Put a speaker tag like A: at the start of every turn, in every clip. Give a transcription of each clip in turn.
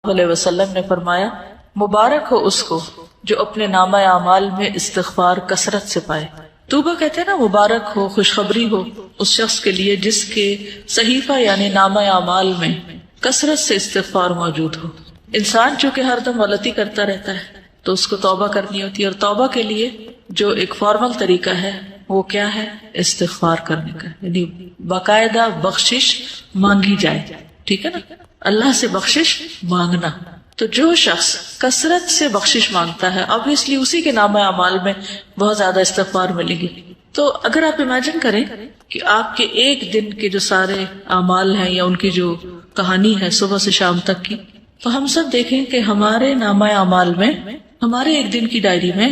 A: علیہ وسلم نے فرمایا، مبارک ہو اس کو جو اپنے نامہ اعمال میں استغفار کثرت سے پائے۔ توبہ کہتے ہیں نا، مبارک ہو، خوشخبری ہو اس شخص کے لیے جس کے صحیفہ یعنی نامہ اعمال میں کثرت سے استغفار موجود ہو۔ انسان چونکہ ہر دم غلطی کرتا رہتا ہے تو اس کو توبہ کرنی ہوتی ہے، اور توبہ کے لیے جو ایک فارمل طریقہ ہے وہ کیا ہے؟ استغفار کرنے کا، یعنی باقاعدہ بخشش مانگی جائے، ٹھیک ہے نا، اللہ سے بخشش مانگنا۔ تو جو شخص کثرت سے بخشش مانگتا ہے obviously اسی کے نامہ اعمال میں بہت زیادہ استغفار ملے گی۔ تو اگر آپ امیجن کریں کہ آپ کے ایک دن کے جو سارے اعمال ہیں یا ان کی جو کہانی ہے صبح سے شام تک کی، تو ہم سب دیکھیں کہ ہمارے نامہ اعمال میں ہمارے ایک دن کی ڈائری میں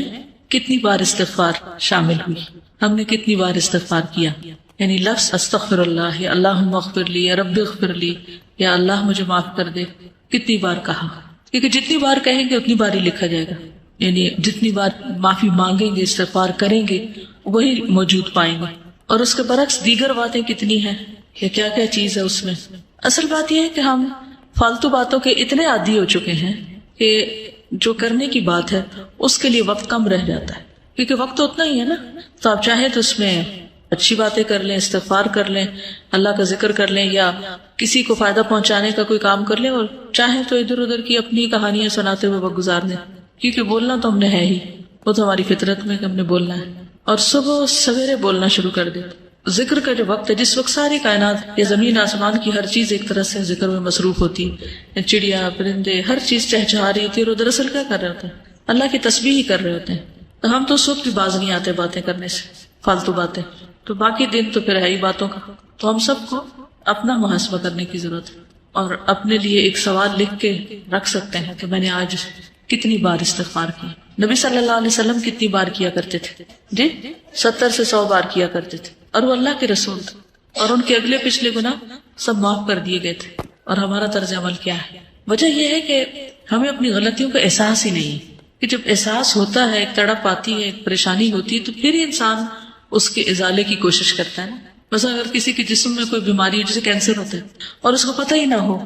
A: کتنی بار استغفار شامل ہوئی، ہم نے کتنی بار استغفار کیا، یعنی لفظ استغفر اللہ، یا اللہم اغفر لی، یا رب اغفر لی، یا اللہ مجھے معاف کر دے، کتنی بار کہا؟ کیونکہ جتنی بار کہیں گے اتنی بار ہی لکھا جائے گا، یعنی جتنی بار معافی مانگیں گے، استغفار کریں گے، وہی موجود پائیں گے۔ اور اس کے برعکس دیگر باتیں کتنی ہیں، یا کیا کیا چیز ہے اس میں۔ اصل بات یہ ہے کہ ہم فالتو باتوں کے اتنے عادی ہو چکے ہیں کہ جو کرنے کی بات ہے اس کے لیے وقت کم رہ جاتا ہے، کیونکہ وقت تو اتنا ہی ہے نا۔ تو آپ چاہیں تو اس میں اچھی باتیں کر لیں، استغفار کر لیں، اللہ کا ذکر کر لیں، یا کسی کو فائدہ پہنچانے کا کوئی کام کر لیں، اور چاہیں تو ادھر ادھر کی اپنی کہانیاں سناتے ہوئے وقت گزار دیں، کیونکہ بولنا تو ہم نے ہے ہی، وہ تو ہماری فطرت میں کہ ہم نے بولنا ہے، اور صبح سویرے بولنا شروع کر دیں۔ ذکر کا جو وقت ہے، جس وقت ساری کائنات یا زمین آسمان کی ہر چیز ایک طرح سے ذکر میں مصروف ہوتی ہے، چڑیا پرندے ہر چیز چہچہا رہی ہوتی ہے، اور دراصل کیا کر رہے ہوتے ہیں؟ اللہ کی تسبیح ہی کر رہے ہوتے ہیں۔ تو ہم تو اس وقت بھی باز نہیں آتے باتیں کرنے سے، فالتو باتیں، تو باقی دن تو پھر ہے ہی باتوں کا۔ تو ہم سب کو اپنا محاسبہ کرنے کی ضرورت ہے، اور اپنے لیے ایک سوال لکھ کے رکھ سکتے ہیں کہ میں نے آج کتنی بار استغفار کیا۔ نبی صلی اللہ علیہ وسلم کتنی بار کیا کرتے تھے؟ جی 70 سے 100 بار کیا کرتے تھے، اور وہ اللہ کے رسول تھے، اور ان کے اگلے پچھلے گناہ سب معاف کر دیے گئے تھے۔ اور ہمارا طرز عمل کیا ہے؟ وجہ یہ ہے کہ ہمیں اپنی غلطیوں کا احساس ہی نہیں ہے، کہ جب احساس ہوتا ہے، ایک تڑپ آتی ہے، ایک پریشانی ہوتی ہے، تو پھر ہی انسان اس کے ازالے کی کوشش کرتا ہے نا۔ مثلا اگر کسی کے جسم میں کوئی بیماری ہو، جیسے کینسر ہوتا ہے، اور اس کو پتہ ہی نہ ہو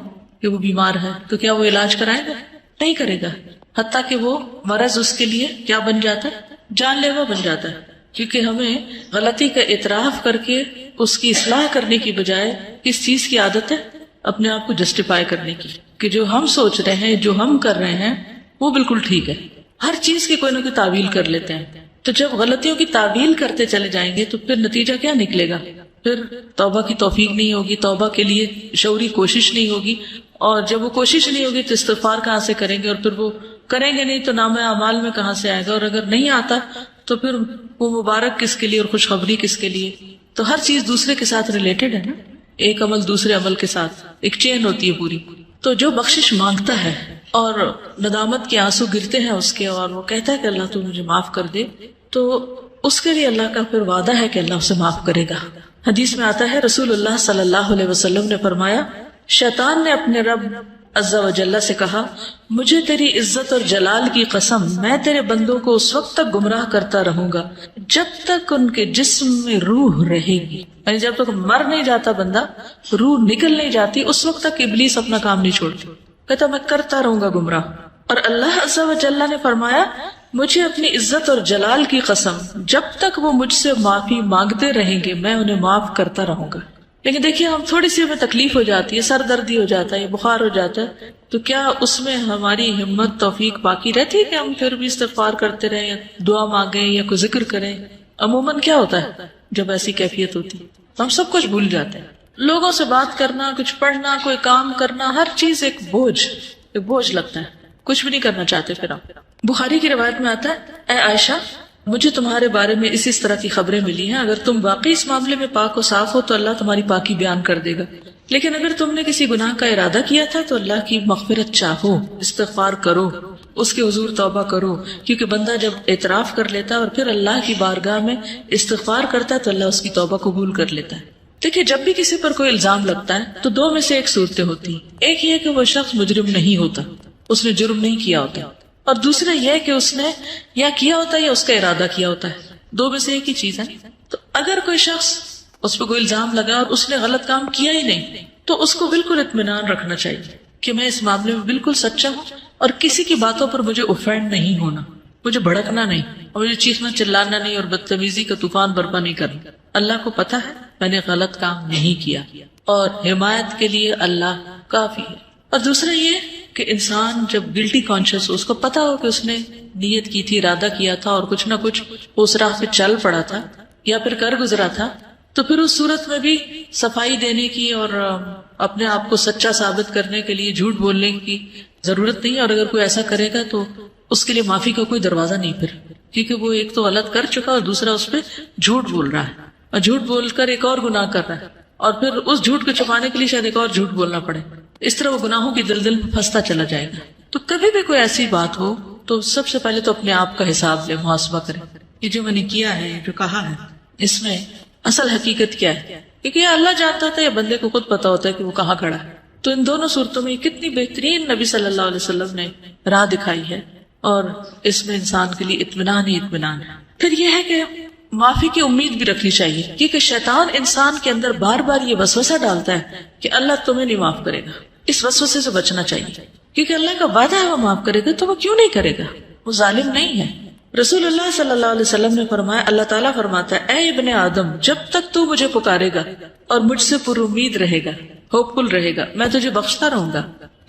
A: کہ وہ بیمار ہے، تو کیا وہ علاج کرائے گا؟ نہیں کرے گا، حتیٰ کہ وہ مرض اس کے لیے کیا بن جاتا ہے؟ جان لیوا بن جاتا ہے۔ کیونکہ ہمیں غلطی کا اعتراف کر کے اس کی اصلاح کرنے کی بجائے کس چیز کی عادت ہے؟ اپنے آپ کو جسٹیفائی کرنے کی، کہ جو ہم سوچ رہے ہیں، جو ہم کر رہے ہیں وہ بالکل ٹھیک ہے۔ ہر چیز کی کوئی نہ کوئی تعویل کر لیتے ہیں۔ تو جب غلطیوں کی تعویل کرتے چلے جائیں گے تو پھر نتیجہ کیا نکلے گا؟ پھر توبہ کی توفیق نہیں ہوگی، توبہ کے لیے شعوری کوشش نہیں ہوگی، اور جب وہ کوشش نہیں ہوگی تو استغفار کہاں سے کریں گے، اور پھر وہ کریں گے نہیں تو نامہ اعمال میں کہاں سے آئے گا، اور اگر نہیں آتا تو پھر وہ مبارک کس کے لیے اور خوشخبری کس کے لیے؟ تو ہر چیز دوسرے کے ساتھ ریلیٹڈ ہے نا، ایک عمل دوسرے عمل کے ساتھ ایک چین ہوتی ہے پوری۔ تو جو بخشش مانگتا ہے اور ندامت کے آنسو گرتے ہیں اس کے، اور وہ کہتا ہے کہ اللہ تو مجھے معاف کر دے، تو اس کے لیے اللہ کا پھر وعدہ ہے کہ اللہ اسے معاف کرے گا۔ حدیث میں آتا ہے، رسول اللہ صلی اللہ علیہ وسلم نے فرمایا، شیطان نے اپنے رب عز و جل سے کہا، مجھے تیری عزت اور جلال کی قسم، میں تیرے بندوں کو اس وقت تک گمراہ کرتا رہوں گا جب تک ان کے جسم میں روح رہے گی، یعنی جب تک مر نہیں جاتا بندہ، روح نکل نہیں جاتی، اس وقت تک ابلیس اپنا کام نہیں چھوڑتا، کہتا میں کرتا رہوں گا گمراہ۔ اور اللہ عز و جل نے فرمایا، مجھے اپنی عزت اور جلال کی قسم، جب تک وہ مجھ سے معافی مانگتے رہیں گے میں انہیں معاف کرتا رہوں گا۔ لیکن دیکھیے، ہم تھوڑی سی ہمیں تکلیف ہو جاتی ہے، سر دردی ہو جاتا ہے، بخار ہو جاتا ہے، تو کیا اس میں ہماری ہمت توفیق باقی رہتی ہے کہ ہم پھر بھی استغفار کرتے رہیں، یا دعا مانگیں، یا کوئی ذکر کریں؟ عموماً کیا ہوتا ہے جب ایسی کیفیت ہوتی ہے؟ ہم سب کچھ بھول جاتے ہیں، لوگوں سے بات کرنا، کچھ پڑھنا، کوئی کام کرنا، ہر چیز ایک بوجھ لگتا ہے، کچھ بھی نہیں کرنا چاہتے۔ پھر ہم بخاری کی روایت میں آتا ہے، اے عائشہ، مجھے تمہارے بارے میں اس طرح کی خبریں ملی ہیں، اگر تم واقعی اس معاملے میں پاک و صاف ہو تو اللہ تمہاری پاکی بیان کر دے گا، لیکن اگر تم نے کسی گناہ کا ارادہ کیا تھا تو اللہ کی مغفرت چاہو، استغفار کرو، اس کے حضور توبہ کرو، کیونکہ بندہ جب اعتراف کر لیتا ہے اور پھر اللہ کی بارگاہ میں استغفار کرتا ہے تو اللہ اس کی توبہ قبول کر لیتا ہے۔ دیکھیے، جب بھی کسی پر کوئی الزام لگتا ہے تو دو میں سے ایک صورتیں ہوتی ہیں، ایک یہ کہ وہ شخص مجرم نہیں ہوتا، اس نے جرم نہیں کیا ہوتا، اور دوسرا یہ کہ اس نے یا کیا ہوتا ہے یا اس کا ارادہ کیا ہوتا ہے، دو میں سے ایک ہی چیز ہے۔ تو اگر کوئی شخص اس پہ کوئی الزام لگا اور اس نے غلط کام کیا ہی نہیں تو اس کو بالکل اطمینان رکھنا چاہیے کہ میں اس معاملے میں بالکل سچا ہوں اور کسی کی باتوں پر مجھے اوفینڈ نہیں ہونا، مجھے بھڑکنا نہیں اور مجھے چیخنا چلانا نہیں اور بدتمیزی کا طوفان برپا نہیں کرنا۔ اللہ کو پتا ہے میں نے غلط کام نہیں کیا اور حمایت کے لیے اللہ کافی ہے۔ اور دوسرا یہ کہ انسان جب گلٹی کانشیس ہو، اس کو پتا ہو کہ اس نے نیت کی تھی، ارادہ کیا تھا اور کچھ نہ کچھ اس راہ پہ چل پڑا تھا یا پھر کر گزرا تھا، تو پھر اس صورت میں بھی صفائی دینے کی اور اپنے آپ کو سچا ثابت کرنے کے لیے جھوٹ بولنے کی ضرورت نہیں، اور اگر کوئی ایسا کرے گا تو اس کے لیے معافی کا کوئی دروازہ نہیں پھر، کیونکہ وہ ایک تو غلط کر چکا اور دوسرا اس پہ جھوٹ بول رہا ہے اور جھوٹ بول کر ایک اور گناہ کر رہا ہے اور پھر اس جھوٹ کو چھپانے کے لیے شاید ایک اور جھوٹ بولنا پڑے، اس طرح وہ گناہوں کی دلدل میں پھنستا چلا جائے گا۔ تو کبھی بھی کوئی ایسی بات ہو تو سب سے پہلے تو اپنے آپ کا حساب لے، محاسبہ کرے، یہ جو میں نے کیا ہے، جو کہا ہے، اس میں اصل حقیقت کیا ہے، کیونکہ یہ اللہ جانتا تھا یا بندے کو خود پتا ہوتا ہے کہ وہ کہاں کھڑا ہے۔ تو ان دونوں صورتوں میں کتنی بہترین نبی صلی اللہ علیہ وسلم نے راہ دکھائی ہے، اور اس میں انسان کے لیے اطمینان ہی اطمینان ہے۔ پھر یہ ہے کہ معافی کی امید بھی رکھنی چاہیے، کیونکہ شیطان انسان کے اندر بار بار یہ وسوسہ ڈالتا ہے کہ اللہ تمہیں نہیں معاف کرے گا۔ اس وسوسے سے بچنا چاہیے، کیونکہ اللہ کا وعدہ ہے وہ معاف کرے گا، تو وہ کیوں نہیں کرے گا؟ وہ ظالم نہیں ہے۔ رسول اللہ صلی اللہ علیہ وسلم نے فرمایا، اللہ تعالیٰ فرماتا ہے، اے ابن آدم، جب تک تو مجھے پکارے گا اور مجھ سے پر امید رہے گا، ہوپ فل رہے گا، میں تجھے بخشتا رہوں گا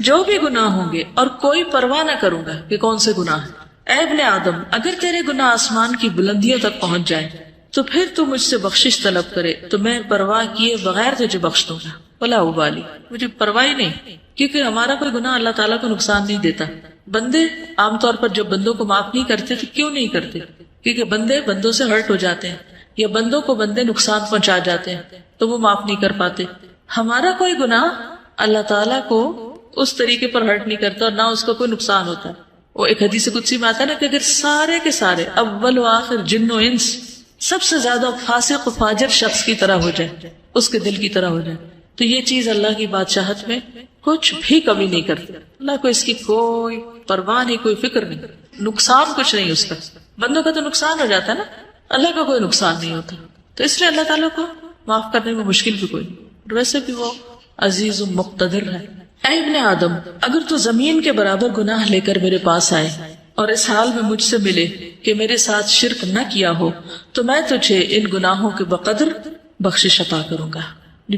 A: جو بھی گناہ ہوں گے، اور کوئی پرواہ نہ کروں گا کہ کون سے گناہ ہیں۔ اے ابن آدم، اگر تیرے گناہ آسمان کی بلندیوں تک پہنچ جائے تو پھر تو مجھ سے بخشش طلب کرے تو میں پرواہ کیے بغیر تجھے بخش دوں گا، ولا ابالی، مجھے پرواہ نہیں، کیونکہ ہمارا کوئی گناہ اللہ تعالیٰ کو نقصان نہیں دیتا۔ بندے عام طور پر جب بندوں کو معاف نہیں کرتے تو کیوں نہیں کرتے؟ کیونکہ بندے بندوں سے ہرٹ ہو جاتے ہیں یا بندوں کو بندے نقصان پہنچا جاتے ہیں تو وہ معاف نہیں کر پاتے۔ ہمارا کوئی گناہ اللہ تعالیٰ کو اس طریقے پر ہرٹ نہیں کرتا اور نہ اس کو کوئی نقصان ہوتا۔ وہ ایک حدیث قدسی میں آتا ہے نا کہ اگر سارے کے سارے اول و آخر جن و انس سب سے زیادہ فاسق و فاجر شخص کی طرح ہو جائے، اس کے دل کی طرح ہو جائے، تو یہ چیز اللہ کی بادشاہت میں کچھ بھی کمی نہیں کرتی۔ اللہ کو اس کی کوئی پرواہ نہیں، کوئی فکر نہیں، نقصان کچھ نہیں اس کا۔ بندوں کا تو نقصان ہو جاتا ہے نا، اللہ کا کوئی نقصان نہیں ہوتا، تو اس لیے اللہ تعالیٰ کو معاف کرنے میں مشکل بھی کوئی نہیں، ویسے بھی وہ عزیز و مقتدر ہے۔ اے ابن آدم، اگر تو زمین کے برابر گناہ لے کر میرے پاس آئے اور اس حال میں مجھ سے ملے کہ میرے ساتھ شرک نہ کیا ہو تو میں تجھے ان گناہوں کے بقدر بخشش عطا کروں گا۔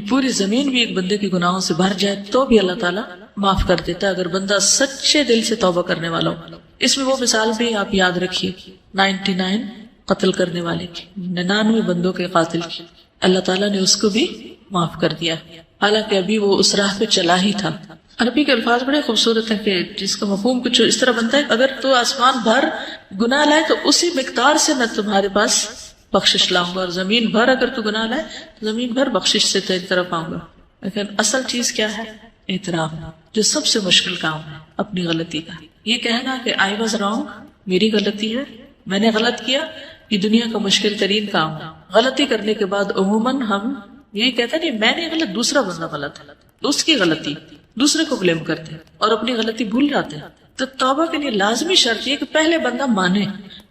A: پوری زمین بھی ایک بندے کے گناہوں سے بھر جائے تو بھی اللہ تعالیٰ معاف کر دیتا ہے اگر بندہ سچے دل سے توبہ کرنے والا ہو۔ اس میں وہ مثال بھی آپ یاد رکھیے، 99 قتل کرنے والے کی، 99 بندوں کے قاتل کی، اللہ تعالیٰ نے اس کو بھی معاف کر دیا، حالانکہ ابھی وہ اس راہ پہ چلا ہی تھا۔ عربی کے الفاظ بڑے خوبصورت ہیں کہ جس کا مفہوم کچھ اس طرح بنتا ہے، اگر تو آسمان بھر گناہ لائے تو اسی مقدار سے میں تمہارے پاس بخشش لاؤں گا، اور زمین بھر اگر تو گناہ لائے تو زمین بھر بخشش سے تیری طرف آؤں گا۔ لیکن اصل چیز کیا ہے؟ اعتراف، جو سب سے مشکل کام ہے اپنی غلطی کا۔ یہ کہنا کہ آئی واز رانگ، میری غلطی ہے، میں نے غلط کیا، یہ دنیا کا مشکل ترین کام ہے۔ غلطی کرنے کے بعد عموماً ہم یہی کہتے ہیں نہیں میں نے غلط، دوسرا بندہ غلط ہے، اس کی غلطی، دوسرے کو بلیم کرتے ہیں اور اپنی غلطی بھول جاتے ہیں۔ تو توبہ کے لیے لازمی شرط یہ کہ پہلے بندہ مانے،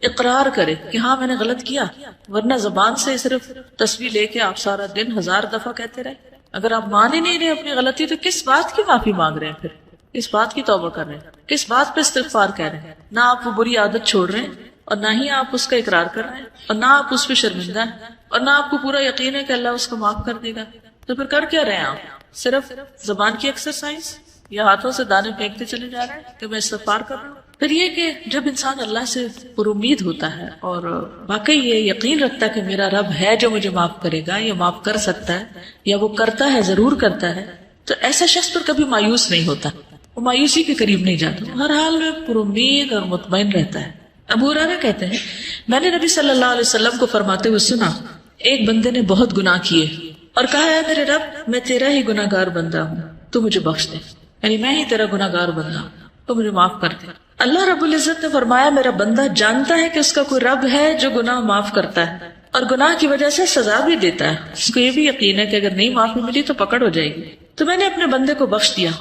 A: اقرار کرے کہ ہاں میں نے غلط کیا، ورنہ زبان سے صرف تسبیح لے کے آپ سارا دن 1000 دفعہ کہتے رہے، اگر آپ مان ہی نہیں رہے اپنی غلطی تو کس بات کی معافی مانگ رہے ہیں؟ پھر کس بات کی توبہ کر رہے ہیں؟ کس بات پہ استغفار کہہ رہے ہیں؟ نہ آپ وہ بری عادت چھوڑ رہے ہیں اور نہ ہی آپ اس کا اقرار کر رہے ہیں اور نہ آپ اس پہ شرمندہ ہیں اور نہ آپ کو پورا یقین ہے کہ اللہ اس کو معاف کر دے گا، تو پھر کر کیا رہے ہیں آپ؟ صرف زبان کی ایکسرسائز یا ہاتھوں سے دانے پھینکتے چلے جا رہے ہیں کہ میں استغفار کر رہا ہوں۔ پھر یہ کہ جب انسان اللہ سے پر امید ہوتا ہے اور واقعی یہ یقین رکھتا ہے کہ میرا رب ہے جو مجھے معاف کرے گا یا معاف کر سکتا ہے یا وہ کرتا ہے، ضرور کرتا ہے، تو ایسا شخص پر کبھی مایوس نہیں ہوتا، وہ مایوسی کے قریب نہیں جاتا، ہر حال میں پر امید اور مطمئن رہتا ہے۔ ابو ہریرہ کہتے ہیں میں نے نبی صلی اللہ علیہ وسلم کو فرماتے ہوئے سنا، ایک بندے نے بہت گناہ کیے اور کہا ہے میرے رب میں تیرا ہی گناہ گار بندہ ہوں، تو مجھے بخش دے، یعنی میں ہی تیرا گناہ گار بندہ ہوں تو مجھے معاف کر دے۔ اللہ رب العزت نے فرمایا میرا بندہ جانتا ہے کہ اس کا کوئی رب ہے جو گناہ معاف کرتا ہے اور گناہ کی وجہ سے سزا بھی دیتا ہے، اس کو یہ بھی یقین ہے کہ اگر نہیں معافی ملی تو پکڑ ہو جائے گی، تو میں نے اپنے بندے کو بخش دیا۔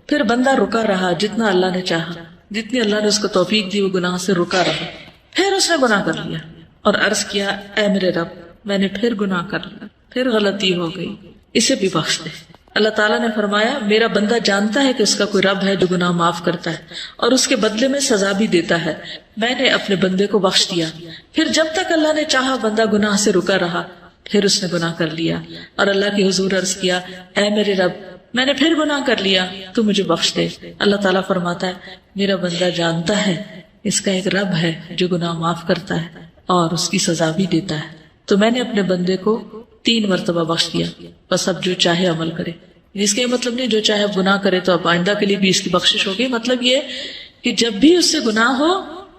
A: پھر بندہ رکا رہا جتنا اللہ نے چاہا، جتنی اللہ نے اس کو توفیق دی وہ گناہ سے رکا رہا، پھر اس نے گناہ کر لیا اور عرض کیا اے میرے رب میں نے پھر گناہ کر لیا، پھر غلطی ہو گئی، اسے بھی بخش دے۔ اللہ تعالیٰ نے فرمایا میرا بندہ جانتا ہے کہ اس کا کوئی رب ہے جو گناہ معاف کرتا ہے اور اس کے بدلے میں سزا بھی دیتا ہے. میں نے اپنے بندے کو بخش دیا. پھر جب تک اللہ نے چاہا بندہ گناہ سے رکا رہا، پھر اس نے گناہ کر لیا اور اللہ کے حضور عرض کیا اے میرے رب میں نے پھر گناہ کر لیا، تو مجھے بخش دے. اللہ تعالیٰ فرماتا ہے میرا بندہ جانتا ہے اس کا ایک رب ہے جو گناہ معاف کرتا ہے اور اس کی سزا بھی دیتا ہے، تو میں نے اپنے بندے کو 3 مرتبہ بخش دیا، بس اب جو چاہے عمل کرے. اس کا یہ مطلب نہیں جو چاہے اب گناہ کرے تو اب آئندہ کے لیے بھی اس کی بخشش ہوگی. مطلب یہ کہ جب بھی اس سے گناہ ہو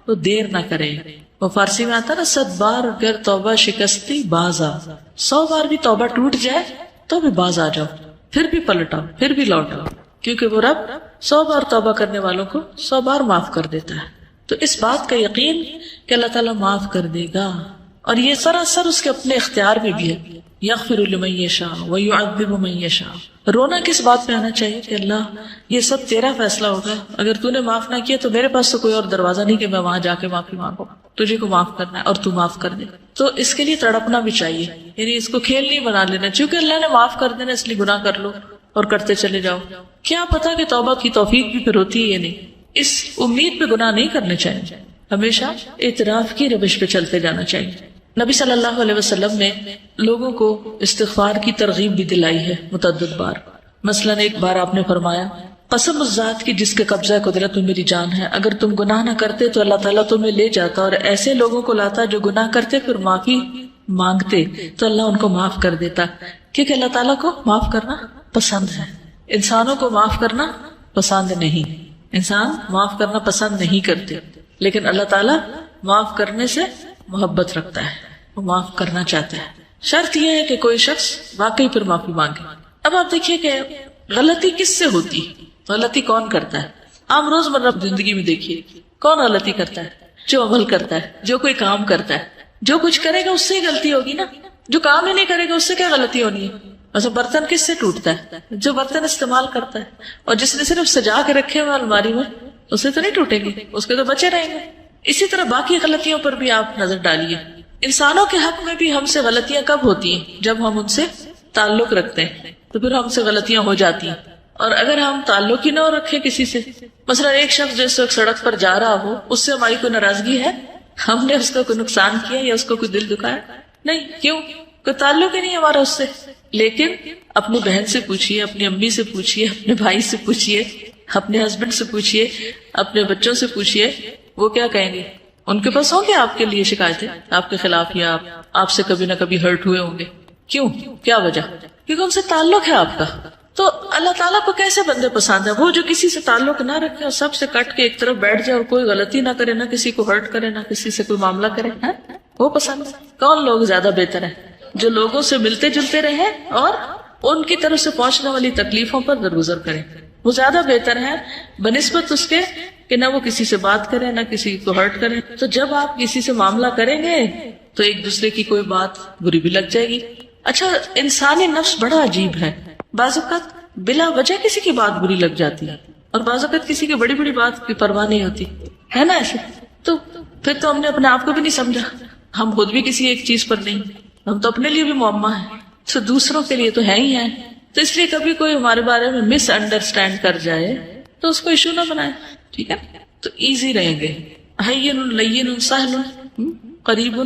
A: تو دیر نہ کرے. وہ فارسی میں آتا نا 100 بار اگر توبہ شکستی باز آ، 100 بار بھی توبہ ٹوٹ جائے تو بھی باز آ جاؤ، پھر بھی پلٹ آؤ، پھر بھی لوٹ آؤ، کیونکہ وہ رب 100 بار توبہ کرنے والوں کو 100 بار معاف کر دیتا ہے. تو اس بات کا یقین کہ اللہ تعالیٰ معاف کر دے گا، اور یہ سراسر اس کے اپنے اختیار میں بھی ہے. یغفر لمن یشاء ویعذب من یشاء. رونا کس بات پہ آنا چاہیے کہ اللہ یہ سب تیرا فیصلہ ہوگا، اگر تو نے معاف نہ کیا تو میرے پاس تو کوئی اور دروازہ نہیں کہ میں وہاں جا کے معافی مانگوں، تجھے کو معاف کرنا ہے اور تو معاف کر دے. تو اس کے لیے تڑپنا بھی چاہیے، یعنی اس کو کھیل نہیں بنا لینا چونکہ اللہ نے معاف کر دینا اس لیے گناہ کر لو اور کرتے چلے جاؤ. کیا پتا کہ توبہ کی توفیق بھی پھر ہوتی ہے یا نہیں. اس امید پہ گناہ نہیں کرنے چاہیے، ہمیشہ اعتراف کی روش پہ چلتے جانا چاہیے. نبی صلی اللہ علیہ وسلم نے لوگوں کو استغفار کی ترغیب بھی دلائی ہے متعدد بار. مثلا ایک بار آپ نے فرمایا قسم اس ذات کی جس کے قبضہ قدرت میں میری جان ہے، اگر تم گناہ نہ کرتے تو اللہ تعالیٰ تمہیں لے جاتا اور ایسے لوگوں کو لاتا جو گناہ کرتے پھر معافی مانگتے تو اللہ ان کو معاف کر دیتا، کیونکہ اللہ تعالیٰ کو معاف کرنا پسند ہے. انسانوں کو معاف کرنا پسند نہیں، انسان معاف کرنا پسند نہیں کرتے، لیکن اللہ تعالیٰ معاف کرنے سے محبت رکھتا ہے، وہ معاف کرنا چاہتا ہے. شرط یہ ہے کہ کوئی شخص واقعی پھر معافی مانگے. اب آپ دیکھیے کہ غلطی کس سے ہوتی، غلطی کون کرتا ہے. عام روزمرہ زندگی میں دیکھیے کون غلطی کرتا ہے، جو عمل کرتا ہے، جو کوئی کام کرتا ہے. جو کچھ کرے گا اس سے ہی غلطی ہوگی نا، جو کام ہی نہیں کرے گا اس سے کیا غلطی ہونی ہے. ویسے برتن کس سے ٹوٹتا ہے، جو برتن استعمال کرتا ہے، اور جس نے صرف سجا کے رکھے ہوئے الماری میں اس سے تو نہیں ٹوٹیں گے، اس کے تو بچے رہیں گے. اسی طرح باقی غلطیوں پر بھی آپ نظر ڈالیے. انسانوں کے حق میں بھی ہم سے غلطیاں کب ہوتی ہیں، جب ہم ان سے تعلق رکھتے ہیں تو پھر ہم سے غلطیاں ہو جاتی ہیں. اور اگر ہم تعلق ہی نہ رکھے کسی سے، مثلا ایک شخص جس وقت سڑک پر جا رہا ہو اس سے ہماری کوئی ناراضگی ہے، ہم نے اس کو کوئی نقصان کیا یا اس کو کوئی دل دکھایا نہیں، کیوں؟ کوئی تعلق ہی نہیں ہمارا اس سے. لیکن اپنی بہن سے پوچھئے، اپنی امی سے پوچھئے، اپنے بھائی سے پوچھئے، اپنے ہسبینڈ سے پوچھئے، اپنے بچوں سے پوچھئے، وہ کیا کہیں گے؟ ان کے پاس ہوں گے آپ کے لیے شکایتیں آپ کے خلاف، یا آپ سے کبھی نہ کبھی ہرٹ ہوئے ہوں گے. کیوں؟ کیا وجہ؟ کیونکہ ان سے تعلق ہے آپ کا. تو اللہ تعالیٰ کو کیسے بندے پسند ہے؟ وہ جو کسی سے تعلق نہ رکھے اور سب سے کٹ کے ایک طرف بیٹھ جائے اور کوئی غلطی نہ کرے، نہ کسی کو ہرٹ کرے، نہ کسی سے کوئی معاملہ کرے، وہ پسند ہے. کون لوگ زیادہ بہتر ہیں؟ جو لوگوں سے ملتے جلتے رہے اور ان کی طرف سے پہنچنے والی تکلیفوں پر درگزر کریں، وہ زیادہ بہتر ہے بنسبت اس کے کہ نہ وہ کسی سے بات کرے نہ کسی کو ہرٹ کرے. تو جب آپ کسی سے معاملہ کریں گے تو ایک دوسرے کی کوئی بات بری بھی لگ جائے گی. اچھا، انسانی نفس بڑا عجیب ہے، بعض اوقات بلا وجہ کسی کی بات بری لگ جاتی ہے اور بعض اوقات کسی کی بڑی بڑی بات کی پرواہ نہیں ہوتی ہے نا ایسے. تو پھر تو ہم نے اپنے آپ کو بھی نہیں سمجھا، ہم خود بھی کسی ایک چیز پر نہیں، ہم تو اپنے لیے بھی معمہ ہیں تو دوسروں کے لیے تو ہے ہی ہے. تو اس لیے کبھی کوئی ہمارے بارے میں مس انڈرسٹینڈ کر جائے تو اس کو ایشو نہ بنائے، ٹھیک ہے؟ تو ایزی رہیں گے، ہین لین سہل قریب.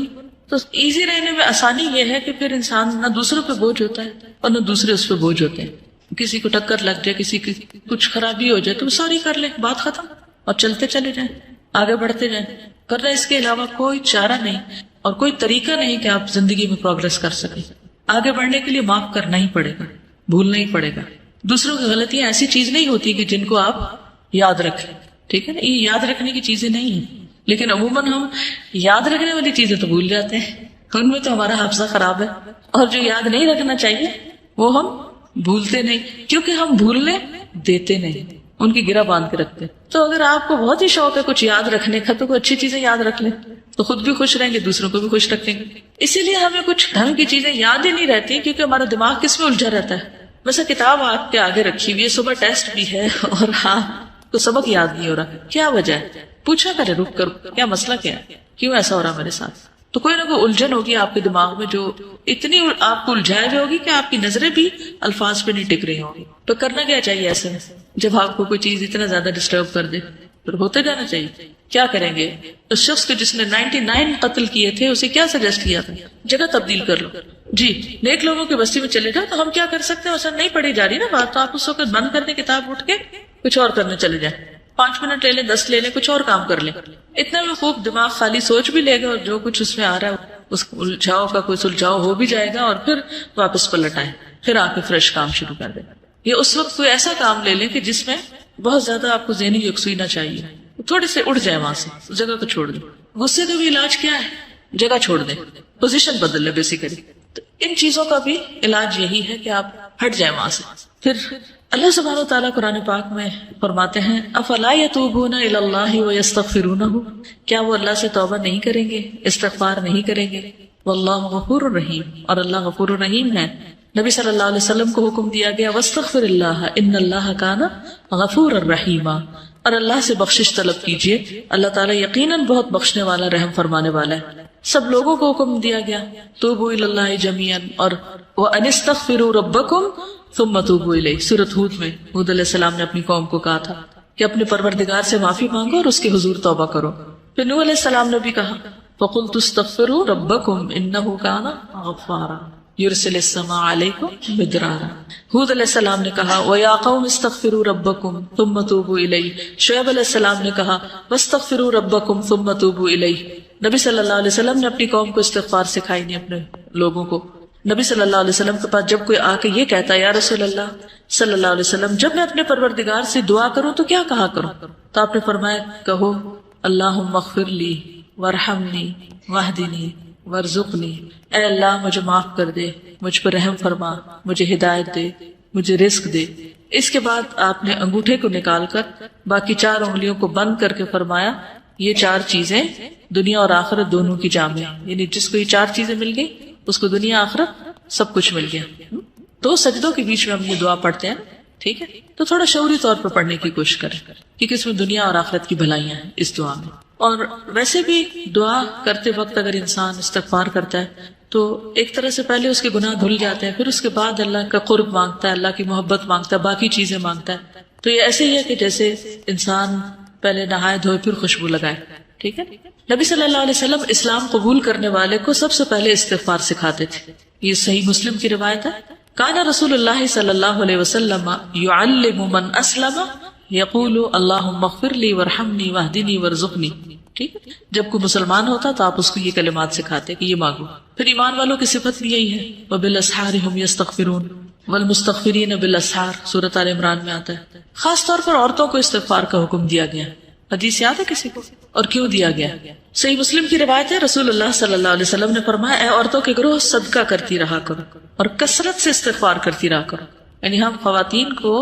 A: تو ایزی رہنے میں آسانی یہ ہے کہ پھر انسان نہ دوسروں پہ بوجھ ہوتا ہے اور نہ دوسرے اس پہ بوجھ ہوتے ہیں. کسی کو ٹکر لگ جائے، کسی کی کچھ خرابی ہو جائے تو سوری کر لیں، بات ختم، اور چلتے چلے جائیں، آگے بڑھتے جائیں. کرنا اس کے علاوہ کوئی چارہ نہیں اور کوئی طریقہ نہیں کہ آپ زندگی میں پروگرس کر سکیں. آگے بڑھنے کے لیے معاف کرنا ہی پڑے گا، بھولنا ہی پڑے گا. دوسروں کی غلطیاں ایسی چیز نہیں ہوتی کہ جن کو آپ یاد رکھیں، ٹھیک ہے نا؟ یہ یاد رکھنے کی چیزیں نہیں ہیں، لیکن عموماً ہم یاد رکھنے والی چیزیں تو بھول جاتے ہیں، ان میں تو ہمارا حافظہ خراب ہے. اور جو یاد نہیں رکھنا چاہیے وہ ہم بھولتے نہیں، کیونکہ ہم بھولنے دیتے نہیں، ان کی گرہ باندھ کے رکھتے. تو اگر آپ کو بہت ہی شوق ہے کچھ یاد رکھنے کا تو کوئی اچھی چیزیں یاد رکھ لیں تو خود بھی خوش رہیں گے، دوسروں کو بھی خوش رکھیں گے. اسی لیے ہمیں کچھ ڈھنگ کی چیزیں یاد ہی نہیں رہتی کیونکہ ہمارا دماغ کس میں الجھا رہتا ہے. ویسے کتاب آپ کے آگے رکھی ہوئی ہے، صبح ٹیسٹ بھی ہے اور کو سبق یاد نہیں ہو رہا، کیا وجہ ہے؟ پوچھا کرے رک کر، کیا مسئلہ کیا ہے، کیوں ایسا ہو رہا میرے ساتھ؟ تو کوئی نہ کوئی الجھن ہوگی آپ کے دماغ میں جو اتنی آپ کو الجھائے ہوئے ہوگی کہ آپ کی نظریں بھی الفاظ پہ نہیں ٹک رہی ہوں گی. تو کرنا کیا چاہیے ایسے میں جب آپ کو کوئی چیز اتنا زیادہ ڈسٹرب کر دے؟ پھر ہوتے جانا چاہیے. کیا کریں گے؟ اس شخص کے جس نے 99 قتل کیے تھے اسے کیا سجیسٹ کیا تھا؟ جگہ تبدیل کر لو. جی نیک لوگوں کی بستی میں چلے جاؤ. تو ہم کیا کر سکتے ہیں؟ اسے نہیں پڑھی جا رہی نا بات، تو آپ اس وقت بند کر دیں کتاب، اٹھ کے کچھ اور کرنے چلے جائیں. 5 منٹ لے لیں، 10 لے لیں، کچھ اور کام کر لیں. اتنے میں خوب دماغ خالی سوچ بھی لے گا اور جو کچھ اس میں آ رہا ہے اس الجھاؤ کا کوئی سلجھاؤ ہو بھی جائے گا، اور پھر واپس پلٹ آئے، پھر آ کے فریش کام شروع کر دیں. یہ اس وقت کوئی ایسا کام لے لیں کہ جس میں بہت زیادہ آپ کو ذہنی یکسوئی نہ چاہیے، تھوڑے سے اڑ جائے وہاں سے، جگہ کو چھوڑ دیں. غصے کا بھی علاج کیا ہے؟ جگہ چھوڑ دیں، پوزیشن بدل لیں بیسیکلی. تو ان چیزوں کا بھی علاج یہی ہے کہ آپ ہٹ جائیں وہاں سے. پھر اللہ سبحانہ و تعالیٰ قرآن پاک میں فرماتے ہیں افلا یتوبون الی اللہ ویستغفرونہ، کیا وہ اللہ سے توبہ نہیں کریں گے، استغفار نہیں کریں گے؟ واللہ غفور الرحیم، اور اللہ غفور الرحیم ہے. نبی صلی اللہ علیہ وسلم کو حکم دیا گیا واستغفر اللہ ان اللہ کان غفور الرحیم، اور اللہ سے بخشش طلب کیجیے، اللہ تعالیٰ یقیناً بہت بخشنے والا، رحم فرمانے والا ہے. سب لوگوں کو حکم دیا گیا توبوا الی اللہ جمیعا، اور وان استغفروا ربکم ثم توبوا الیہ. سورۃ ہود میں ہود علیہ السلام نے اپنی قوم کو کہا تھا کہ اپنے پروردگار سے معافی مانگو اور اس کے حضور توبہ کرو. پھر نوح علیہ السلام نے بھی کہا فقلت استغفروا ربکم انہ کان غفارا یرسل السماء علیکم مدرارا. ہود علیہ السلام نے کہا وَيَا قَوْمِ اسْتَغْفِرُوا رَبَّكُمْ ثُمَّ تُوبُوا إِلَيْهِ. شعیب علیہ السلام نے کہا وَاسْتَغْفِرُوا رَبَّكُمْ ثُمَّ تُوبُوا إِلَيْهِ. نبی صلی اللہ علیہ وسلم نے اپنی قوم کو استغفار سکھائی نہیں اپنے لوگوں کو. نبی صلی اللہ علیہ وسلم کے پاس جب کوئی آ کے یہ کہتا ہے یا رسول اللہ صلی اللہ علیہ وسلم جب میں اپنے پروردگار سے دعا کروں تو کیا کہا کروں؟ تو آپ نے فرمایا کہو اللہم اغفر لی وارحمنی واہدنی وارزقنی، اے اللہ مجھے معاف کر دے، مجھ پر رحم فرما، مجھے ہدایت دے، مجھے رزق دے. اس کے بعد آپ نے انگوٹھے کو نکال کر باقی 4 انگلیوں کو بند کر کے فرمایا یہ 4 چیزیں دنیا اور آخرت دونوں کی جامع ہیں. یعنی جس کو یہ 4 چیزیں مل گئی اس کو دنیا آخرت سب کچھ مل گیا. 2 سجدوں کے بیچ میں ہم یہ دعا پڑھتے ہیں، ٹھیک ہے؟ تو تھوڑا شعوری طور پر پڑھنے کی کوشش کریں کیونکہ اس میں دنیا اور آخرت کی بھلائیاں ہیں اس دعا میں. اور ویسے بھی دعا کرتے وقت اگر انسان استغفار کرتا ہے تو ایک طرح سے پہلے اس کے گناہ دھل جاتے ہیں، پھر اس کے بعد اللہ کا قرب مانگتا ہے، اللہ کی محبت مانگتا ہے، باقی چیزیں مانگتا ہے. تو یہ ایسے ہی ہے کہ جیسے انسان پہلے نہائے دھوئے پھر خوشبو لگائے، ٹھیک ہے؟ نبی صلی اللہ علیہ وسلم اسلام قبول کرنے والے کو سب سے پہلے استغفار سکھاتے تھے. یہ صحیح مسلم کی روایت ہے. کان رسول اللہ صلی اللہ علیہ وسلم یعلم من اسلم یقول اللہم اغفر لی وارحمنی واہدنی وارزقنی. ٹھیک ہے؟ جب کوئی مسلمان ہوتا تو آپ اس کو یہ کلمات سکھاتے کہ یہ مانگو. پھر ایمان والوں کی صفت بھی یہی ہے وبالاسحار هم یستغفرون والمستغفرین بالاسحار، سورۃ آل عمران میں آتا ہے. خاص طور پر عورتوں کو استغفار کا حکم دیا گیا. حدیث یاد ہے کسی کو؟ اور کیوں دیا گیا؟ صحیح مسلم کی روایت ہے رسول اللہ صلی اللہ علیہ وسلم نے فرمایا اے عورتوں کے گروہ صدقہ کرتی رہا کرو اور کثرت سے استغفار کرتی رہا کرو. یعنی ہم خواتین کو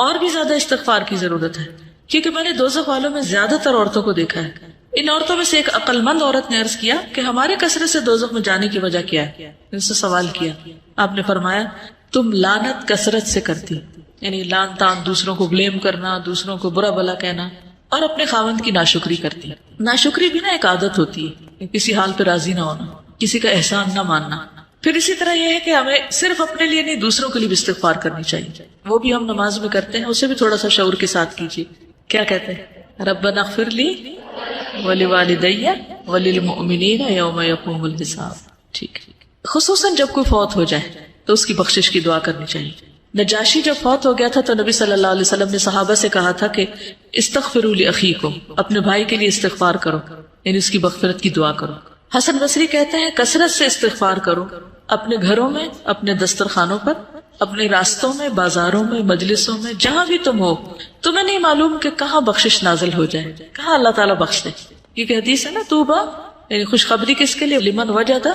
A: اور بھی زیادہ استغفار کی ضرورت ہے کیونکہ میں نے دوزخ والوں میں زیادہ تر عورتوں کو دیکھا ہے. ان عورتوں میں سے ایک عقل مند عورت نے عرض کیا کہ ہمارے کثرت سے دوزخ میں جانے کی وجہ کیا ہے؟ ان سے سوال کیا. آپ نے فرمایا تم لعنت کثرت سے کرتی، یعنی لعن تان، دوسروں کو بلیم کرنا، دوسروں کو برا بلا کہنا، اور اپنے خاوند کی ناشکری کرتی. ناشکری بھی نا ایک عادت ہوتی ہے، کسی حال پہ راضی نہ ہونا، کسی کا احسان نہ ماننا. پھر اسی طرح یہ ہے کہ ہمیں صرف اپنے لیے نہیں دوسروں کے لیے بھی استغفار کرنی چاہیے. وہ بھی ہم نماز میں کرتے ہیں، اسے بھی تھوڑا سا شعور کے ساتھ کیجیے. کیا کہتے ہیں؟ ربنا اغفر لی ولوالدی وللمؤمنین یوم یقوم الحساب. ٹھیک ہے. خصوصاً جب کوئی فوت ہو جائے تو اس کی بخشش کی دعا کرنی چاہیے. نجاشی جب فوت ہو گیا تھا تو نبی صلی اللہ علیہ وسلم نے صحابہ سے کہا تھا کہ استغفروا لاخیکم، اپنے بھائی کے لیے استغفار کرو، یعنی اس کی مغفرت کی دعا کرو. حسن بصری کہتے ہیں کثرت سے استغفار کرو، اپنے گھروں میں، اپنے دسترخوانوں پر، اپنے راستوں میں، بازاروں میں، مجلسوں میں، جہاں بھی تم ہو. تمہیں نہیں معلوم کہ کہاں بخشش نازل ہو جائے، کہاں اللہ تعالیٰ بخش دے. کیونکہ حدیث ہے نا توبہ، یعنی خوشخبری کس کے لیے؟ لمن وجد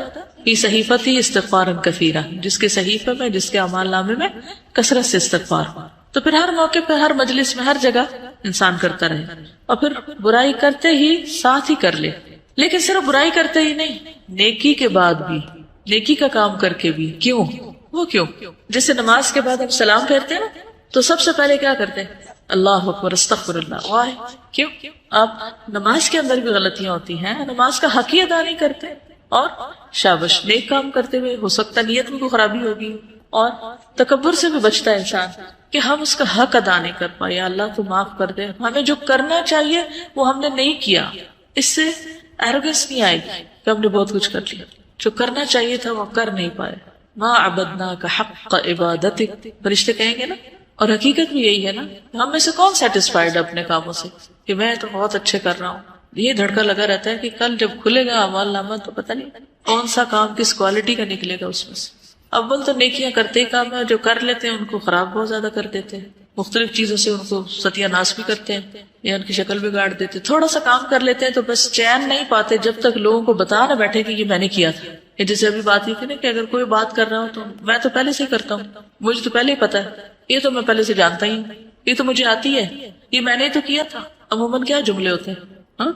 A: فی صحیفتی استغفارا کثیرا، جس کے صحیفے میں، جس کے اعمال نامے میں کثرت سے استغفار ہو. تو پھر ہر موقع پہ، ہر مجلس میں، ہر جگہ انسان کرتا رہے، اور پھر برائی کرتے ہی ساتھ ہی کر لے. لیکن صرف برائی کرتے ہی نہیں، نیکی کے بعد بھی، نیکی کا کام کر کے بھی. کیوں؟ وہ کیوں؟ جیسے نماز کے بعد ہم سلام پھیرتے ہیں نا تو سب سے پہلے کیا کرتے ہیں؟ اللہ اکبر، استغفر اللہ. واہ، کیوں؟ آپ نماز کے اندر بھی غلطیاں ہوتی ہیں، نماز کا حق ہی ادا نہیں کرتے. اور شابش نیک کام کرتے ہوئے ہو سکتا نیت میں کوئی خرابی ہوگی، اور تکبر سے بھی بچتا ہے انسان کہ ہم اس کا حق ادا نہیں کر پائے، یا اللہ تو معاف کر دے، ہمیں جو کرنا چاہیے وہ ہم نے نہیں کیا، اس سے ایروگنس نہیں آئے گی کہ ہم نے بہت کچھ کر لیا، جو کرنا چاہیے تھا وہ کر نہیں پائے۔ ما عبدناک حق عبادتک، فرشتے کہیں گے نا، اور حقیقت بھی یہی ہے نا، ہم میں سے کون سیٹسفائیڈ اپنے کاموں سے کہ میں تو بہت اچھے کر رہا ہوں، یہ دھڑکا لگا رہتا ہے کہ کل جب کھلے گا اعمال نامہ تو پتہ نہیں کون سا کام کس کوالٹی کا نکلے گا اس میں سے۔ اول تو نیکیاں کرتے ہی کام ہے، جو کر لیتے ہیں ان کو خراب بہت زیادہ کر دیتے ہیں، مختلف چیزوں سے ان کو ستیہ ناش بھی کرتے ہیں یا ان کی شکل بگاڑ دیتے ہیں۔ تھوڑا سا کام کر لیتے ہیں تو بس چین نہیں پاتے جب تک لوگوں کو بتا نہ بیٹھے کہ یہ میں نے کیا تھا۔ یہ جیسے ابھی بات یہ تھی نا کہ اگر کوئی بات کر رہا ہوں تو میں تو پہلے سے ہی کرتا ہوں، مجھے تو پہلے ہی پتا ہے، یہ تو میں پہلے سے جانتا ہی ہوں، یہ تو مجھے آتی ہے، یہ میں نے تو کیا تھا۔ عموماً کیا جملے ہوتے ہیں، ہاں